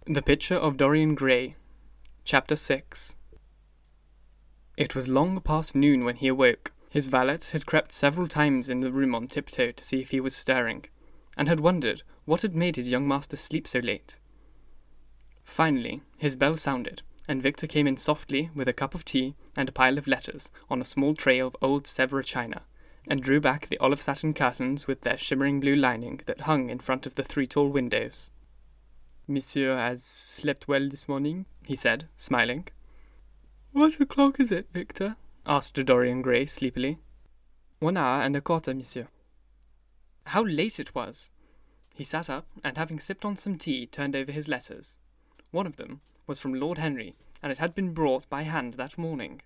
The Picture of Dorian Gray, Chapter 6. It was long past noon when he awoke. His valet had crept several times in the room on tiptoe to see if he was stirring, and had wondered what had made his young master sleep so late. Finally, his bell sounded, and Victor came in softly with a cup of tea and a pile of letters on a small tray of old Sèvres china, and drew back the olive satin curtains with their shimmering blue lining that hung in front of the three tall windows. "Monsieur has slept well this morning," he said, smiling. "What o'clock is it, Victor?" asked Dorian Gray sleepily. 1 hour and a quarter, monsieur." How late it was! He sat up, and having sipped on some tea, turned over his letters. One of them was from Lord Henry, and it had been brought by hand that morning.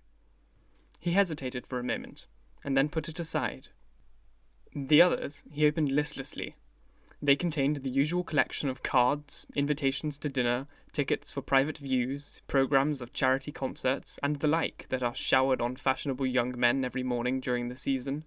He hesitated for a moment, and then put it aside. The others he opened listlessly. They contained the usual collection of cards, invitations to dinner, tickets for private views, programmes of charity concerts, and the like that are showered on fashionable young men every morning during the season.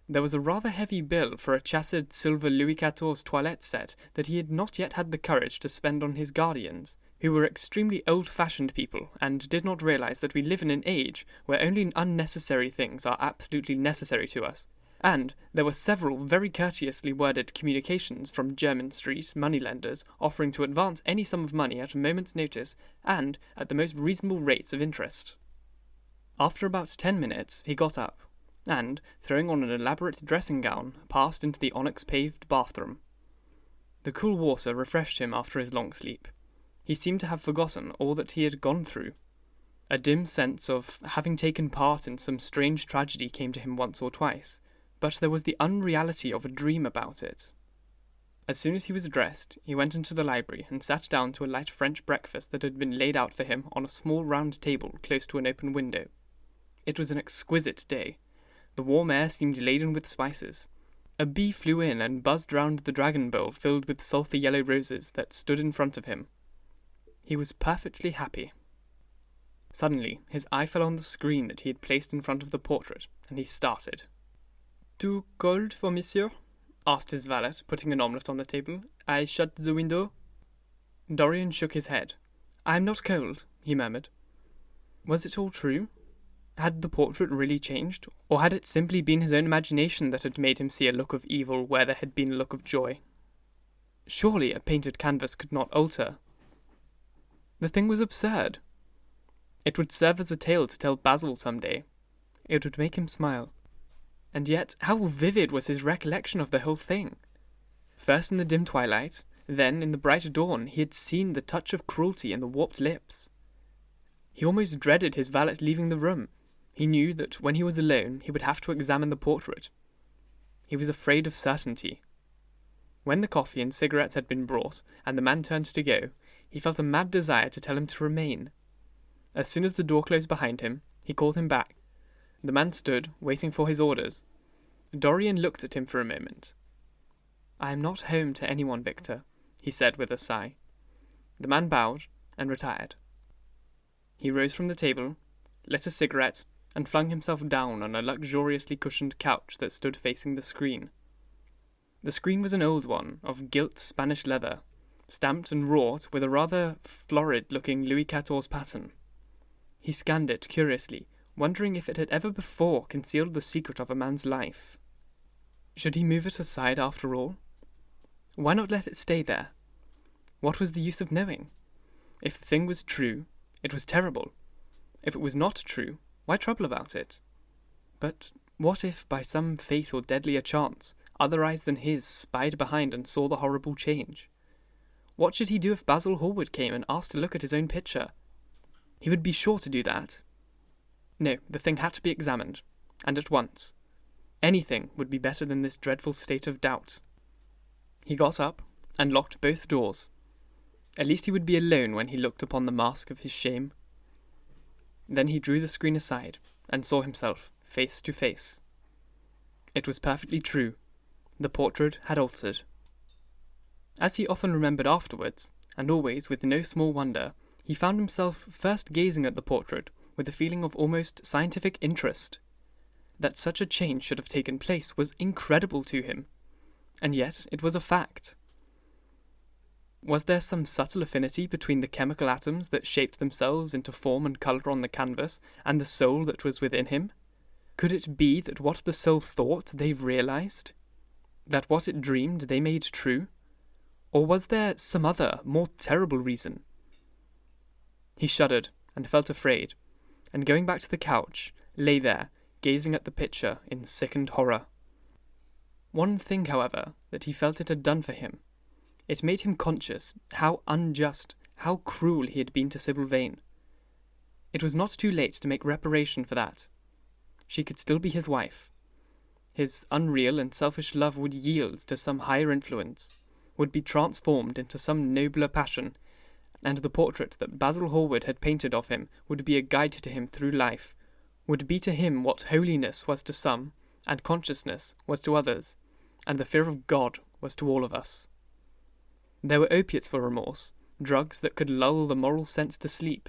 There was a rather heavy bill for a chassid silver Louis XIV toilette set that he had not yet had the courage to spend on his guardians, who were extremely old-fashioned people and did not realise that we live in an age where only unnecessary things are absolutely necessary to us. And there were several very courteously worded communications from Jermyn Street moneylenders offering to advance any sum of money at a moment's notice, and at the most reasonable rates of interest. After about 10 minutes he got up, and, throwing on an elaborate dressing gown, passed into the onyx-paved bathroom. The cool water refreshed him after his long sleep. He seemed to have forgotten all that he had gone through. A dim sense of having taken part in some strange tragedy came to him once or twice, but there was the unreality of a dream about it. As soon as he was dressed, he went into the library and sat down to a light French breakfast that had been laid out for him on a small round table close to an open window. It was an exquisite day. The warm air seemed laden with spices. A bee flew in and buzzed round the dragon bowl filled with sulphur yellow roses that stood in front of him. He was perfectly happy. Suddenly, his eye fell on the screen that he had placed in front of the portrait, and he started. "Too cold for monsieur?" asked his valet, putting an omelette on the table. "I shut the window?" Dorian shook his head. "I am not cold," he murmured. Was it all true? Had the portrait really changed, or had it simply been his own imagination that had made him see a look of evil where there had been a look of joy? Surely a painted canvas could not alter. The thing was absurd. It would serve as a tale to tell Basil some day. It would make him smile. And yet, how vivid was his recollection of the whole thing! First in the dim twilight, then in the bright dawn, he had seen the touch of cruelty in the warped lips. He almost dreaded his valet leaving the room. He knew that when he was alone, he would have to examine the portrait. He was afraid of certainty. When the coffee and cigarettes had been brought, and the man turned to go, he felt a mad desire to tell him to remain. As soon as the door closed behind him, he called him back. The man stood, waiting for his orders. Dorian looked at him for a moment. "I am not home to anyone, Victor," he said with a sigh. The man bowed and retired. He rose from the table, lit a cigarette, and flung himself down on a luxuriously cushioned couch that stood facing the screen. The screen was an old one, of gilt Spanish leather, stamped and wrought with a rather florid-looking Louis XIV pattern. He scanned it curiously, wondering if it had ever before concealed the secret of a man's life. Should he move it aside after all? Why not let it stay there? What was the use of knowing? If the thing was true, it was terrible. If it was not true, why trouble about it? But what if, by some fate or deadlier chance, other eyes than his spied behind and saw the horrible change? What should he do if Basil Hallward came and asked to look at his own picture? He would be sure to do that. No, the thing had to be examined, and at once. Anything would be better than this dreadful state of doubt. He got up and locked both doors. At least he would be alone when he looked upon the mask of his shame. Then he drew the screen aside and saw himself face to face. It was perfectly true. The portrait had altered. As he often remembered afterwards, and always with no small wonder, he found himself first gazing at the portrait with a feeling of almost scientific interest. That such a change should have taken place was incredible to him, and yet it was a fact. Was there some subtle affinity between the chemical atoms that shaped themselves into form and colour on the canvas and the soul that was within him? Could it be that what the soul thought they realised? That what it dreamed they made true? Or was there some other, more terrible reason? He shuddered and felt afraid, and going back to the couch, lay there, gazing at the picture in sickened horror. One thing, however, that he felt it had done for him. It made him conscious how unjust, how cruel he had been to Sybil Vane. It was not too late to make reparation for that. She could still be his wife. His unreal and selfish love would yield to some higher influence, would be transformed into some nobler passion, and the portrait that Basil Hallward had painted of him would be a guide to him through life, would be to him what holiness was to some, and consciousness was to others, and the fear of God was to all of us. There were opiates for remorse, drugs that could lull the moral sense to sleep.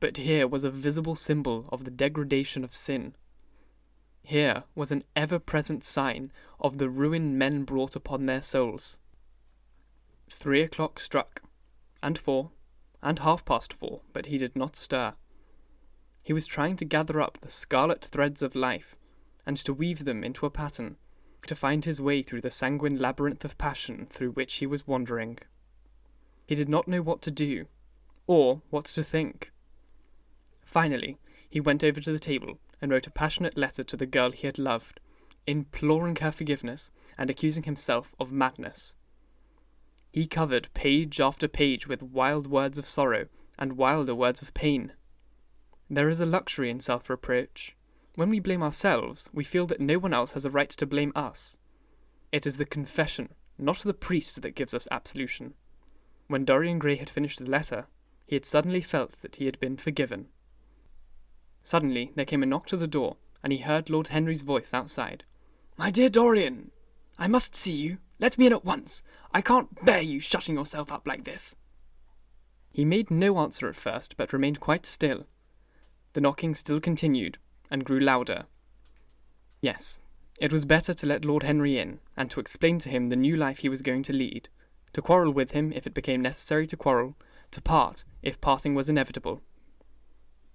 But here was a visible symbol of the degradation of sin. Here was an ever-present sign of the ruin men brought upon their souls. 3 o'clock struck, and 4, and 4:30, but he did not stir. He was trying to gather up the scarlet threads of life, and to weave them into a pattern, to find his way through the sanguine labyrinth of passion through which he was wandering. He did not know what to do, or what to think. Finally, he went over to the table and wrote a passionate letter to the girl he had loved, imploring her forgiveness and accusing himself of madness. He covered page after page with wild words of sorrow and wilder words of pain. There is a luxury in self-reproach. When we blame ourselves, we feel that no one else has a right to blame us. It is the confession, not the priest, that gives us absolution. When Dorian Gray had finished the letter, he had suddenly felt that he had been forgiven. Suddenly there came a knock to the door, and he heard Lord Henry's voice outside. "My dear Dorian, I must see you. Let me in at once. I can't bear you shutting yourself up like this." He made no answer at first, but remained quite still. The knocking still continued, and grew louder. Yes, it was better to let Lord Henry in, and to explain to him the new life he was going to lead, to quarrel with him if it became necessary to quarrel, to part if parting was inevitable.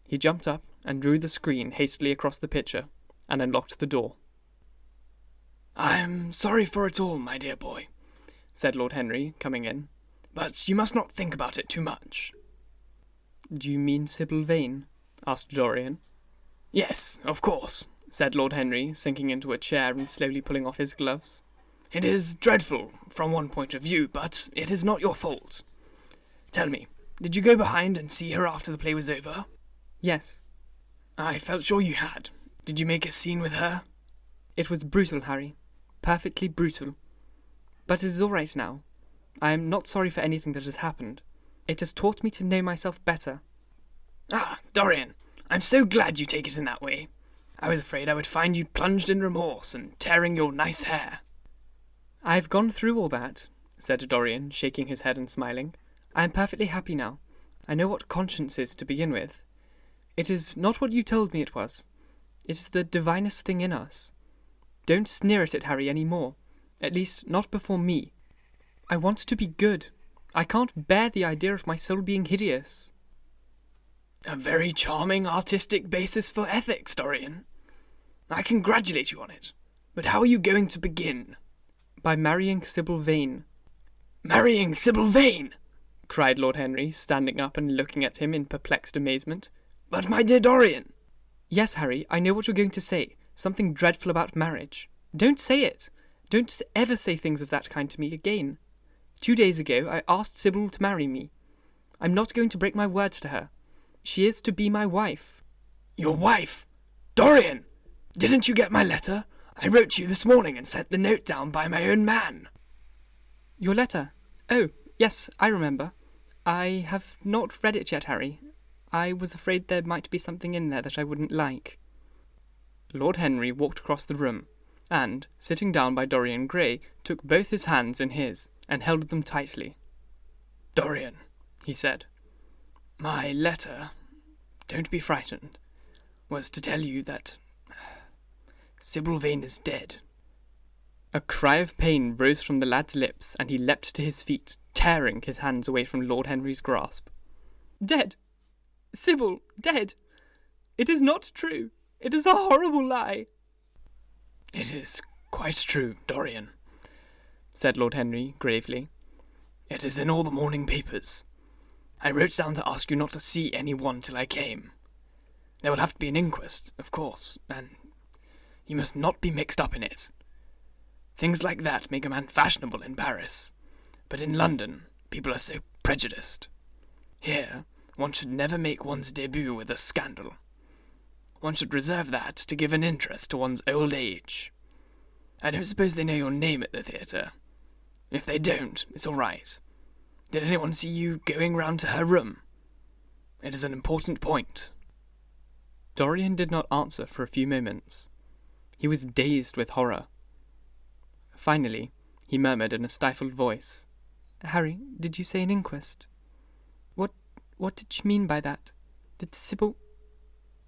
He jumped up and drew the screen hastily across the picture, and unlocked the door. "I am sorry for it all, my dear boy," said Lord Henry, coming in, "but you must not think about it too much." "Do you mean Sybil Vane?" asked Dorian. "Yes, of course," said Lord Henry, sinking into a chair and slowly pulling off his gloves. "It is dreadful from one point of view, but it is not your fault. Tell me, did you go behind and see her after the play was over?" "Yes." "I felt sure you had. Did you make a scene with her?" "It was brutal, Harry. Perfectly brutal. But it is all right now. I am not sorry for anything that has happened. It has taught me to know myself better." "Ah, Dorian, I'm so glad you take it in that way. I was afraid I would find you plunged in remorse and tearing your nice hair." "I have gone through all that," said Dorian, shaking his head and smiling. "I am perfectly happy now. I know what conscience is to begin with. It is not what you told me it was. It is the divinest thing in us. Don't sneer at it, Harry, any more. At least, not before me. I want to be good. I can't bear the idea of my soul being hideous." "A very charming artistic basis for ethics, Dorian. I congratulate you on it. But how are you going to begin?" "By marrying Sybil Vane." "Marrying Sybil Vane!" cried Lord Henry, standing up and looking at him in perplexed amazement. "But my dear Dorian—" "Yes, Harry, I know what you're going to say. Something dreadful about marriage. Don't say it. Don't ever say things of that kind to me again. 2 days ago, I asked Sybil to marry me. I'm not going to break my words to her. She is to be my wife." "Your wife? Dorian! Didn't you get my letter? I wrote you this morning and sent the note down by my own man." "Your letter? Oh, yes, I remember. I have not read it yet, Harry. I was afraid there might be something in there that I wouldn't like." Lord Henry walked across the room, and, sitting down by Dorian Gray, took both his hands in his, and held them tightly. "Dorian," he said, "my letter, don't be frightened, was to tell you that Sybil Vane is dead." A cry of pain rose from the lad's lips, and he leapt to his feet, tearing his hands away from Lord Henry's grasp. "Dead! Sybil, dead! It is not true! It is a horrible lie!" "It is quite true, Dorian," said Lord Henry gravely. "It is in all the morning papers. I wrote down to ask you not to see anyone till I came. There will have to be an inquest, of course, and you must not be mixed up in it. Things like that make a man fashionable in Paris, but in London people are so prejudiced. Here, one should never make one's debut with a scandal. One should reserve that to give an interest to one's old age. I don't suppose they know your name at the theatre. If they don't, it's all right. Did anyone see you going round to her room? It is an important point." Dorian did not answer for a few moments. He was dazed with horror. Finally, he murmured in a stifled voice, "Harry, did you say an inquest? What did you mean by that? Did Sybil...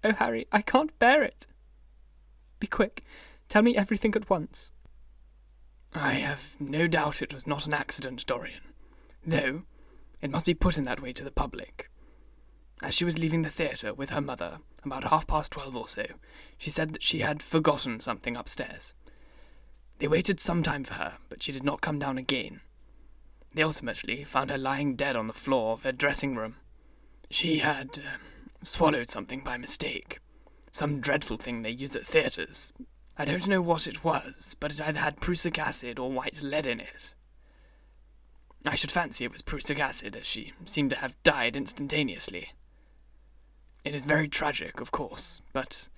Oh, Harry, I can't bear it! Be quick. Tell me everything at once." "I have no doubt it was not an accident, Dorian, though it must be put in that way to the public. As she was leaving the theatre with her mother, about 12:30 or so, she said that she had forgotten something upstairs. They waited some time for her, but she did not come down again. They ultimately found her lying dead on the floor of her dressing room. She had swallowed something by mistake, some dreadful thing they use at theatres. I don't know what it was, but it either had prussic acid or white lead in it. I should fancy it was prussic acid, as she seemed to have died instantaneously. It is very tragic, of course, but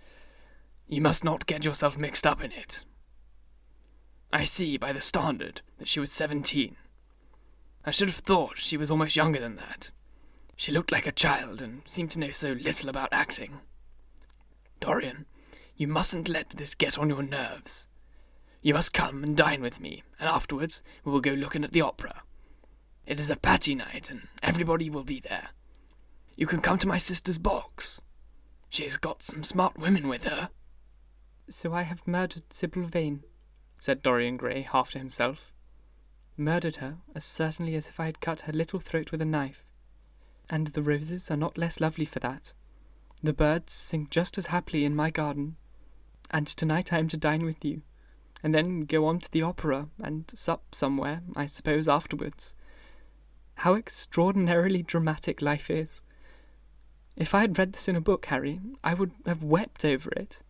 you must not get yourself mixed up in it. I see by the Standard that she was 17. I should have thought she was almost younger than that. She looked like a child and seemed to know so little about acting. Dorian, you mustn't let this get on your nerves. You must come and dine with me, and afterwards we will go looking at the opera. It is a Patty night, and everybody will be there. You can come to my sister's box. She has got some smart women with her." "So I have murdered Sybil Vane," said Dorian Gray, half to himself. "Murdered her as certainly as if I had cut her little throat with a knife. And the roses are not less lovely for that. The birds sing just as happily in my garden. And tonight I am to dine with you, and then go on to the opera, and sup somewhere, I suppose, afterwards. How extraordinarily dramatic life is! If I had read this in a book, Harry, I would have wept over it.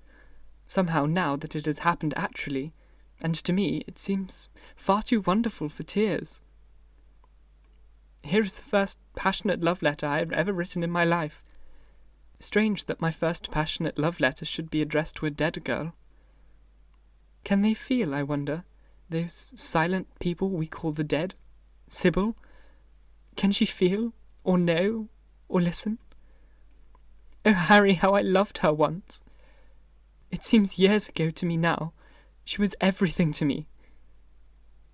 Somehow, now that it has happened actually, and to me, it seems far too wonderful for tears. Here is the first passionate love letter I have ever written in my life. Strange that my first passionate love letter should be addressed to a dead girl. Can they feel, I wonder, those silent people we call the dead? Sybil? Can she feel, or know, or listen? Oh, Harry, how I loved her once! It seems years ago to me now. She was everything to me.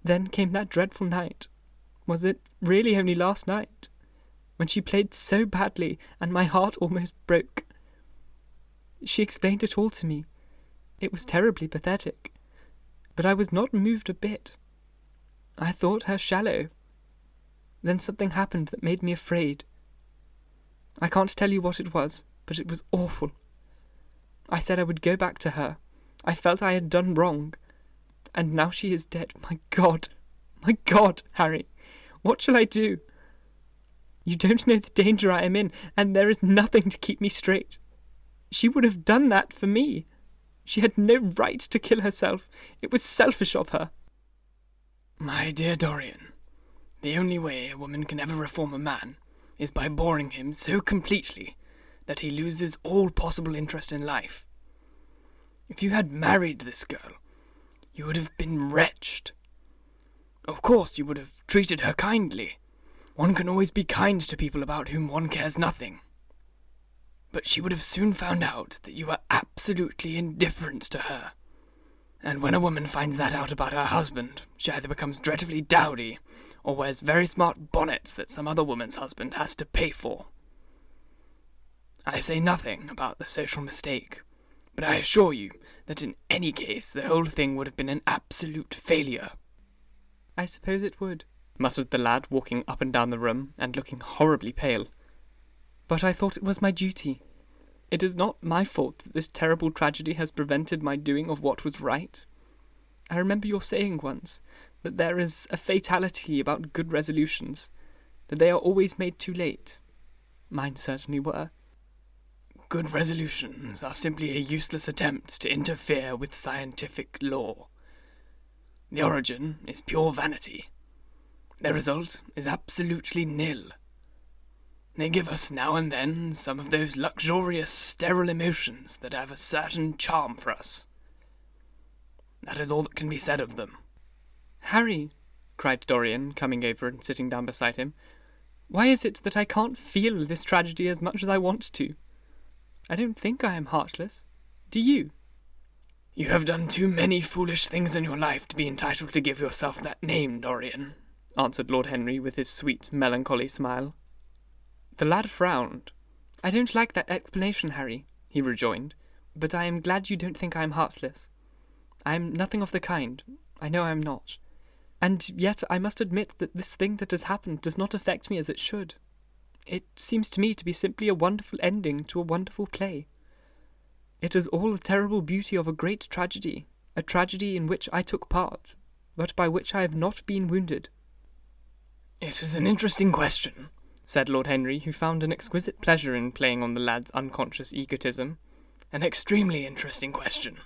Then came that dreadful night. Was it really only last night? When she played so badly, and my heart almost broke. She explained it all to me. It was terribly pathetic. But I was not moved a bit. I thought her shallow. Then something happened that made me afraid. I can't tell you what it was, but it was awful. I said I would go back to her. I felt I had done wrong. And now she is dead. My God, Harry, what shall I do? You don't know the danger I am in, and there is nothing to keep me straight. She would have done that for me. She had no right to kill herself. It was selfish of her. My dear Dorian, the only way a woman can ever reform a man is by boring him so completely that he loses all possible interest in life. If you had married this girl, you would have been wretched. Of course, you would have treated her kindly. One can always be kind to people about whom one cares nothing. But she would have soon found out that you were absolutely indifferent to her. And when a woman finds that out about her husband, she either becomes dreadfully dowdy, or wears very smart bonnets that some other woman's husband has to pay for. I say nothing about the social mistake, but I assure you that in any case the whole thing would have been an absolute failure. I suppose it would, muttered the lad, walking up and down the room, and looking horribly pale. "But I thought it was my duty. It is not my fault that this terrible tragedy has prevented my doing of what was right. I remember your saying once that there is a fatality about good resolutions, that they are always made too late. Mine certainly were." "Good resolutions are simply a useless attempt to interfere with scientific law. The origin is pure vanity. The result is absolutely nil. They give us now and then some of those luxurious, sterile emotions that have a certain charm for us. That is all that can be said of them." "Harry," cried Dorian, coming over and sitting down beside him, "why is it that I can't feel this tragedy as much as I want to? I don't think I am heartless. Do you?" "You have done too many foolish things in your life to be entitled to give yourself that name, Dorian," answered Lord Henry with his sweet, melancholy smile. The lad frowned. "I don't like that explanation, Harry," he rejoined, "but I am glad you don't think I am heartless. I am nothing of the kind. I know I am not. And yet I must admit that this thing that has happened does not affect me as it should. It seems to me to be simply a wonderful ending to a wonderful play. It is all the terrible beauty of a great tragedy, a tragedy in which I took part, but by which I have not been wounded." "It is an interesting question," said Lord Henry, who found an exquisite pleasure in playing on the lad's unconscious egotism. "An extremely interesting question.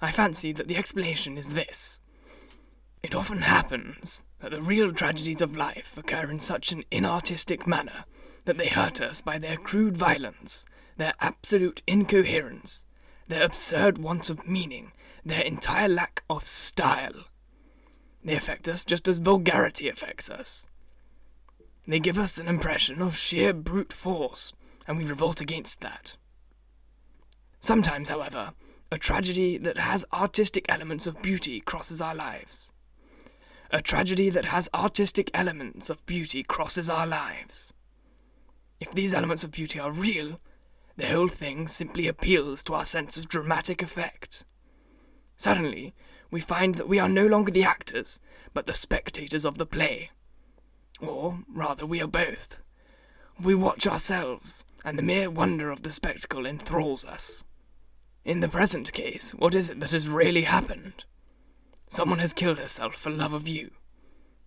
I fancy that the explanation is this. It often happens that the real tragedies of life occur in such an inartistic manner that they hurt us by their crude violence, their absolute incoherence, their absurd want of meaning, their entire lack of style. They affect us just as vulgarity affects us. They give us an impression of sheer brute force, and we revolt against that. Sometimes, however, a tragedy that has artistic elements of beauty crosses our lives. A tragedy that has artistic elements of beauty crosses our lives. If these elements of beauty are real, the whole thing simply appeals to our sense of dramatic effect. Suddenly, we find that we are no longer the actors, but the spectators of the play. Or, rather, we are both. We watch ourselves, and the mere wonder of the spectacle enthralls us. In the present case, what is it that has really happened? Someone has killed herself for love of you.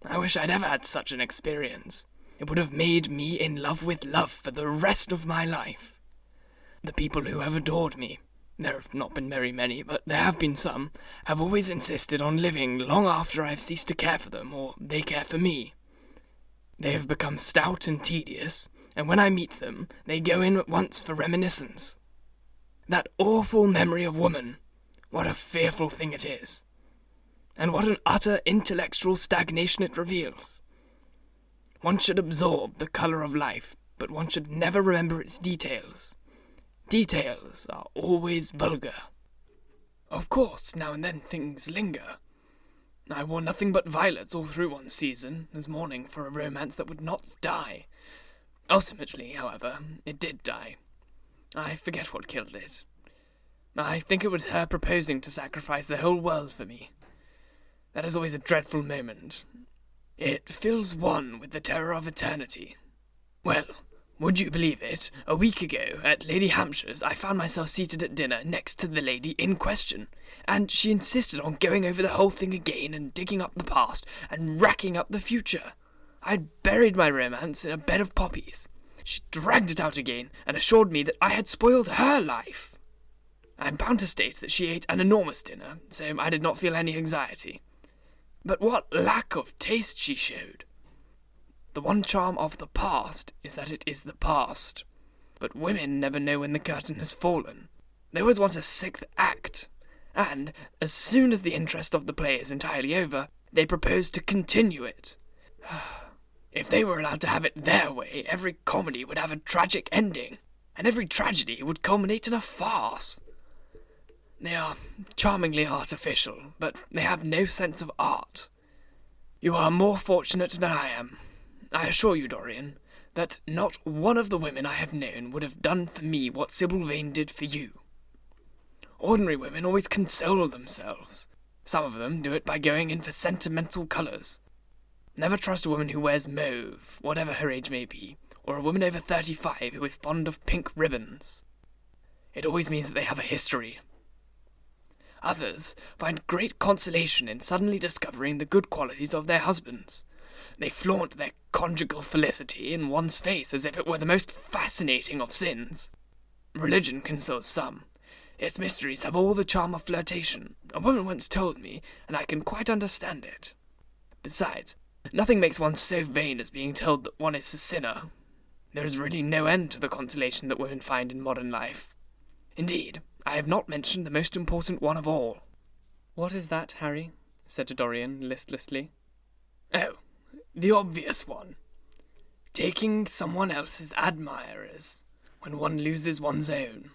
I wish I'd ever had such an experience. It would have made me in love with love for the rest of my life. The people who have adored me, there have not been very many, but there have been some, have always insisted on living long after I have ceased to care for them, or they care for me. They have become stout and tedious, and when I meet them, they go in at once for reminiscence. That awful memory of woman, what a fearful thing it is. And what an utter intellectual stagnation it reveals. One should absorb the colour of life, but one should never remember its details. Details are always vulgar. Of course, now and then things linger. I wore nothing but violets all through one season, as mourning for a romance that would not die. Ultimately, however, it did die. I forget what killed it. I think it was her proposing to sacrifice the whole world for me. That is always a dreadful moment. It fills one with the terror of eternity. Well, would you believe it? A week ago, at Lady Hampshire's, I found myself seated at dinner next to the lady in question, and she insisted on going over the whole thing again and digging up the past and racking up the future. I had buried my romance in a bed of poppies. She dragged it out again and assured me that I had spoiled her life. I am bound to state that she ate an enormous dinner, so I did not feel any anxiety. But what lack of taste she showed! The one charm of the past is that it is the past. But women never know when the curtain has fallen. They always want a sixth act, and, as soon as the interest of the play is entirely over, they propose to continue it. If they were allowed to have it their way, every comedy would have a tragic ending, and every tragedy would culminate in a farce. They are charmingly artificial, but they have no sense of art. You are more fortunate than I am. I assure you, Dorian, that not one of the women I have known would have done for me what Sybil Vane did for you. Ordinary women always console themselves. Some of them do it by going in for sentimental colours. Never trust a woman who wears mauve, whatever her age may be, or a woman over 35 who is fond of pink ribbons. It always means that they have a history. Others find great consolation in suddenly discovering the good qualities of their husbands. They flaunt their conjugal felicity in one's face as if it were the most fascinating of sins. Religion consoles some. Its mysteries have all the charm of flirtation. A woman once told me, and I can quite understand it. Besides, nothing makes one so vain as being told that one is a sinner. There is really no end to the consolation that women find in modern life. Indeed, I have not mentioned the most important one of all. What is that, Harry? Said Dorian listlessly. Oh, the obvious one. Taking someone else's admirers when one loses one's own.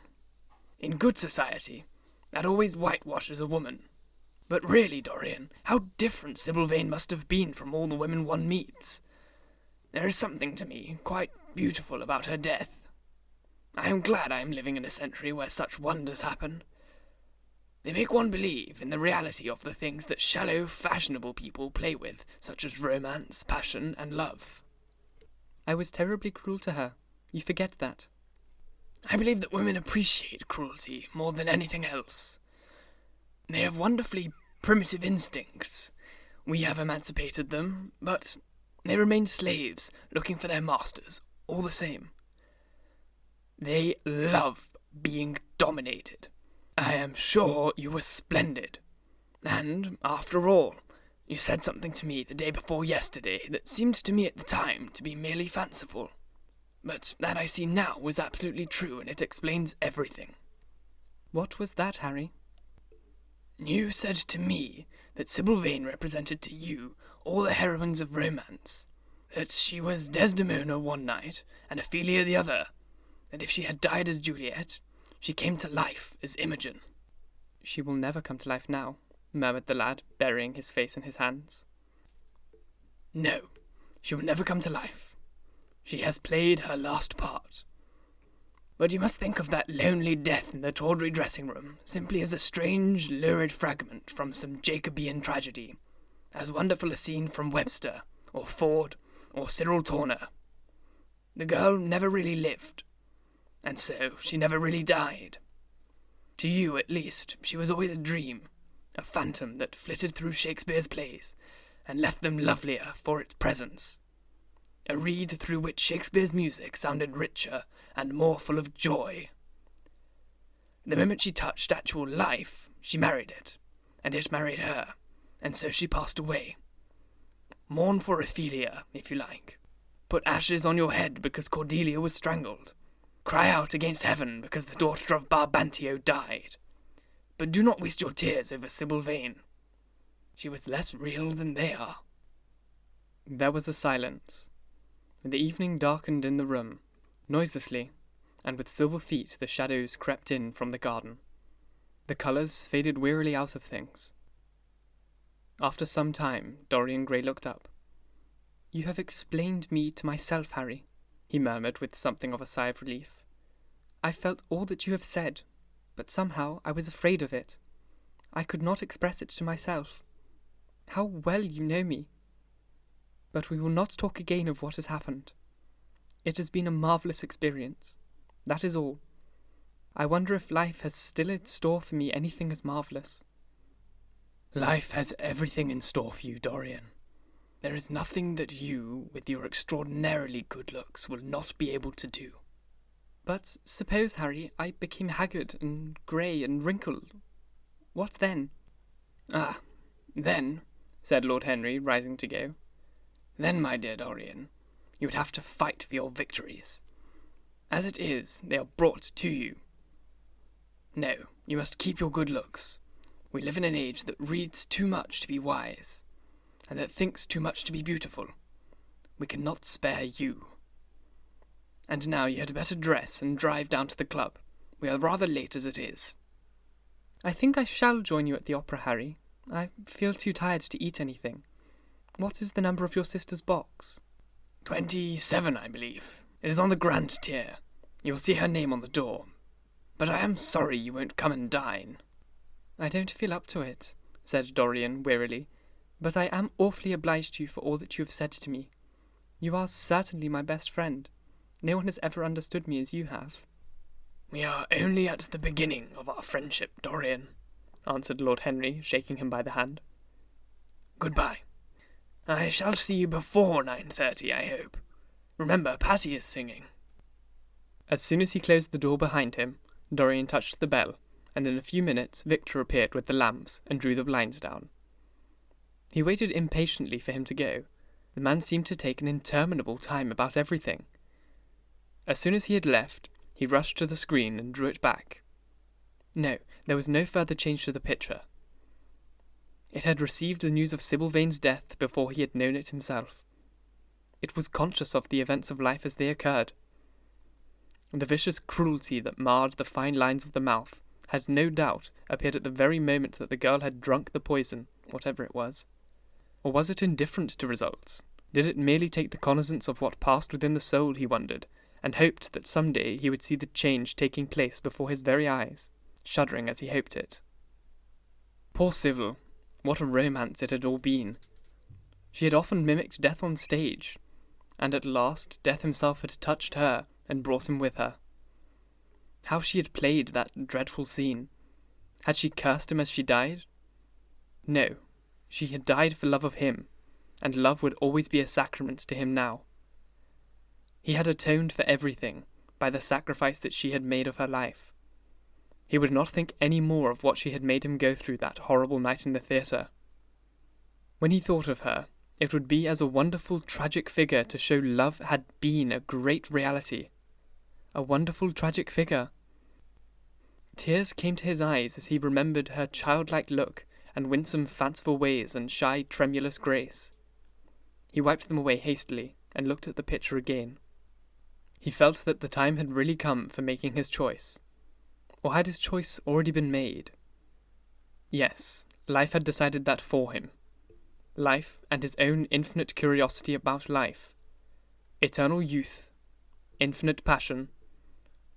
In good society, that always whitewashes a woman. But really, Dorian, how different Sybil Vane must have been from all the women one meets. There is something to me quite beautiful about her death. I am glad I am living in a century where such wonders happen. They make one believe in the reality of the things that shallow, fashionable people play with, such as romance, passion, and love. I was terribly cruel to her. You forget that. I believe that women appreciate cruelty more than anything else. They have wonderfully primitive instincts. We have emancipated them, but they remain slaves, looking for their masters, all the same. They love being dominated. I am sure you were splendid. And, after all, you said something to me the day before yesterday that seemed to me at the time to be merely fanciful. But that I see now was absolutely true, and it explains everything. What was that, Harry? You said to me that Sybil Vane represented to you all the heroines of romance, that she was Desdemona one night and Ophelia the other, that if she had died as Juliet, she came to life as Imogen. She will never come to life now, murmured the lad, burying his face in his hands. No, she will never come to life. She has played her last part. But you must think of that lonely death in the tawdry dressing-room simply as a strange, lurid fragment from some Jacobean tragedy, as wonderful a scene from Webster, or Ford, or Cyril Tourneur. The girl never really lived, and so she never really died. To you, at least, she was always a dream, a phantom that flitted through Shakespeare's plays, and left them lovelier for its presence. A reed through which Shakespeare's music sounded richer and more full of joy. The moment she touched actual life, she married it, and it married her, and so she passed away. Mourn for Ophelia, if you like. Put ashes on your head because Cordelia was strangled. Cry out against heaven because the daughter of Barbantio died. But do not waste your tears over Sybil Vane. She was less real than they are. There was a silence. The evening darkened in the room, noiselessly, and with silver feet the shadows crept in from the garden. The colours faded wearily out of things. After some time, Dorian Gray looked up. "You have explained me to myself, Harry," he murmured with something of a sigh of relief. "I felt all that you have said, but somehow I was afraid of it. I could not express it to myself. How well you know me! But we will not talk again of what has happened. It has been a marvellous experience. That is all. I wonder if life has still in store for me anything as marvellous." Life has everything in store for you, Dorian. There is nothing that you, with your extraordinarily good looks, will not be able to do. But suppose, Harry, I became haggard and grey and wrinkled. What then? Ah, then, said Lord Henry, rising to go. Then, my dear Dorian, you would have to fight for your victories. As it is, they are brought to you. No, you must keep your good looks. We live in an age that reads too much to be wise, and that thinks too much to be beautiful. We cannot spare you. And now you had better dress and drive down to the club. We are rather late as it is. I think I shall join you at the opera, Harry. I feel too tired to eat anything. What is the number of your sister's box? 27, I believe. It is on the grand tier. You will see her name on the door. But I am sorry you won't come and dine. I don't feel up to it, said Dorian wearily. but I am awfully obliged to you for all that you have said to me. You are certainly my best friend. No one has ever understood me as you have." "We are only at the beginning of our friendship, Dorian," answered Lord Henry, shaking him by the hand. "Goodbye. I shall see you before 9:30, I hope. Remember, Patty is singing." As soon as he closed the door behind him, Dorian touched the bell, and in a few minutes Victor appeared with the lamps and drew the blinds down. He waited impatiently for him to go. The man seemed to take an interminable time about everything. As soon as he had left, he rushed to the screen and drew it back. No, there was no further change to the picture. It had received the news of Sybil Vane's death before he had known it himself. It was conscious of the events of life as they occurred. The vicious cruelty that marred the fine lines of the mouth had no doubt appeared at the very moment that the girl had drunk the poison, whatever it was. Or was it indifferent to results? Did it merely take the cognizance of what passed within the soul, he wondered, and hoped that some day he would see the change taking place before his very eyes, shuddering as he hoped it. Poor Sybil! What a romance it had all been! She had often mimicked death on stage, and at last death himself had touched her and brought him with her. How she had played that dreadful scene! Had she cursed him as she died? No, she had died for love of him, and love would always be a sacrament to him now. He had atoned for everything by the sacrifice that she had made of her life. He would not think any more of what she had made him go through that horrible night in the theatre. When he thought of her, it would be as a wonderful tragic figure to show love had been a great reality. A wonderful tragic figure. Tears came to his eyes as he remembered her childlike look and winsome fanciful ways and shy tremulous grace. He wiped them away hastily and looked at the picture again. He felt that the time had really come for making his choice. Or had his choice already been made? Yes, life had decided that for him. Life and his own infinite curiosity about life. Eternal youth. Infinite passion.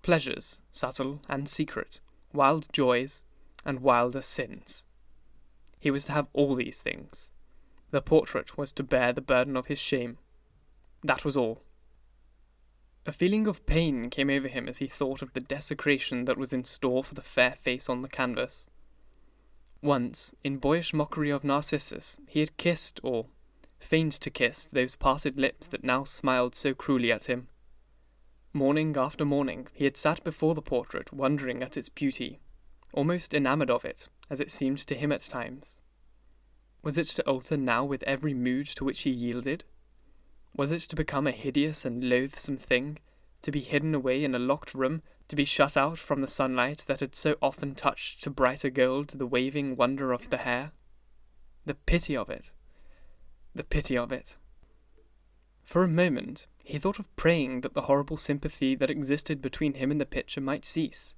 Pleasures, subtle and secret. Wild joys and wilder sins. He was to have all these things. The portrait was to bear the burden of his shame. That was all. A feeling of pain came over him as he thought of the desecration that was in store for the fair face on the canvas. Once, in boyish mockery of Narcissus, he had kissed, or feigned to kiss, those parted lips that now smiled so cruelly at him. Morning after morning, he had sat before the portrait, wondering at its beauty, almost enamoured of it, as it seemed to him at times. Was it to alter now with every mood to which he yielded? Was it to become a hideous and loathsome thing, to be hidden away in a locked room, to be shut out from the sunlight that had so often touched to brighter gold the waving wonder of the hair? The pity of it! The pity of it! For a moment, he thought of praying that the horrible sympathy that existed between him and the picture might cease.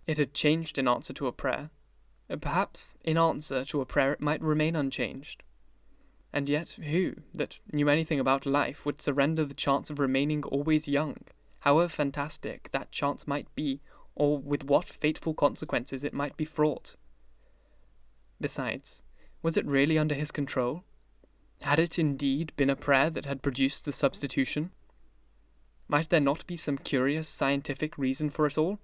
It had changed in answer to a prayer. Perhaps in answer to a prayer it might remain unchanged. And yet who, that knew anything about life, would surrender the chance of remaining always young, however fantastic that chance might be, or with what fateful consequences it might be fraught? Besides, was it really under his control? Had it indeed been a prayer that had produced the substitution? Might there not be some curious scientific reason for it all?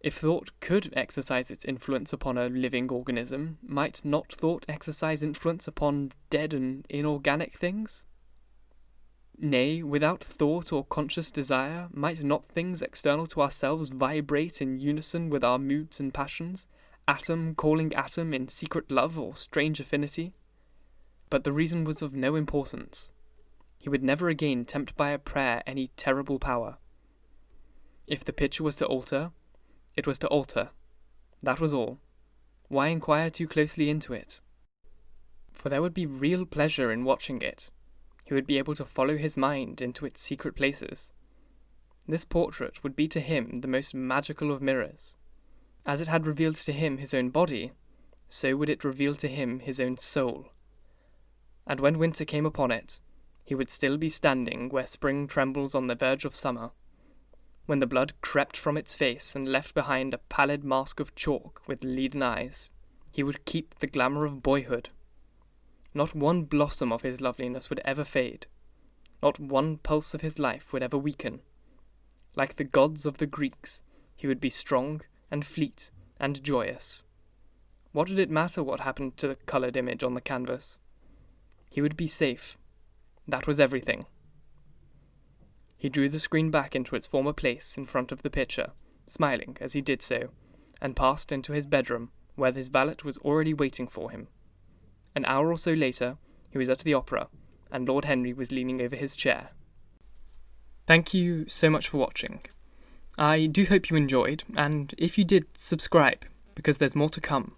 If thought could exercise its influence upon a living organism, might not thought exercise influence upon dead and inorganic things? Nay, without thought or conscious desire, might not things external to ourselves vibrate in unison with our moods and passions, atom calling atom in secret love or strange affinity? But the reason was of no importance. He would never again tempt by a prayer any terrible power. If the picture was to alter, it was to alter. That was all. Why inquire too closely into it? For there would be real pleasure in watching it. He would be able to follow his mind into its secret places. This portrait would be to him the most magical of mirrors. As it had revealed to him his own body, so would it reveal to him his own soul. And when winter came upon it, he would still be standing where spring trembles on the verge of summer. When the blood crept from its face and left behind a pallid mask of chalk with leaden eyes, he would keep the glamour of boyhood. Not one blossom of his loveliness would ever fade. Not one pulse of his life would ever weaken. Like the gods of the Greeks, he would be strong and fleet and joyous. What did it matter what happened to the coloured image on the canvas? He would be safe. That was everything. He drew the screen back into its former place in front of the picture, smiling as he did so, and passed into his bedroom, where his valet was already waiting for him. An hour or so later, he was at the opera, and Lord Henry was leaning over his chair. Thank you so much for watching. I do hope you enjoyed, and if you did, subscribe, because there's more to come.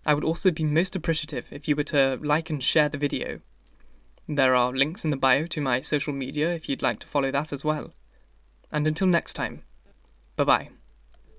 I would also be most appreciative if you were to like and share the video. There are links in the bio to my social media if you'd like to follow that as well. And until next time, bye-bye.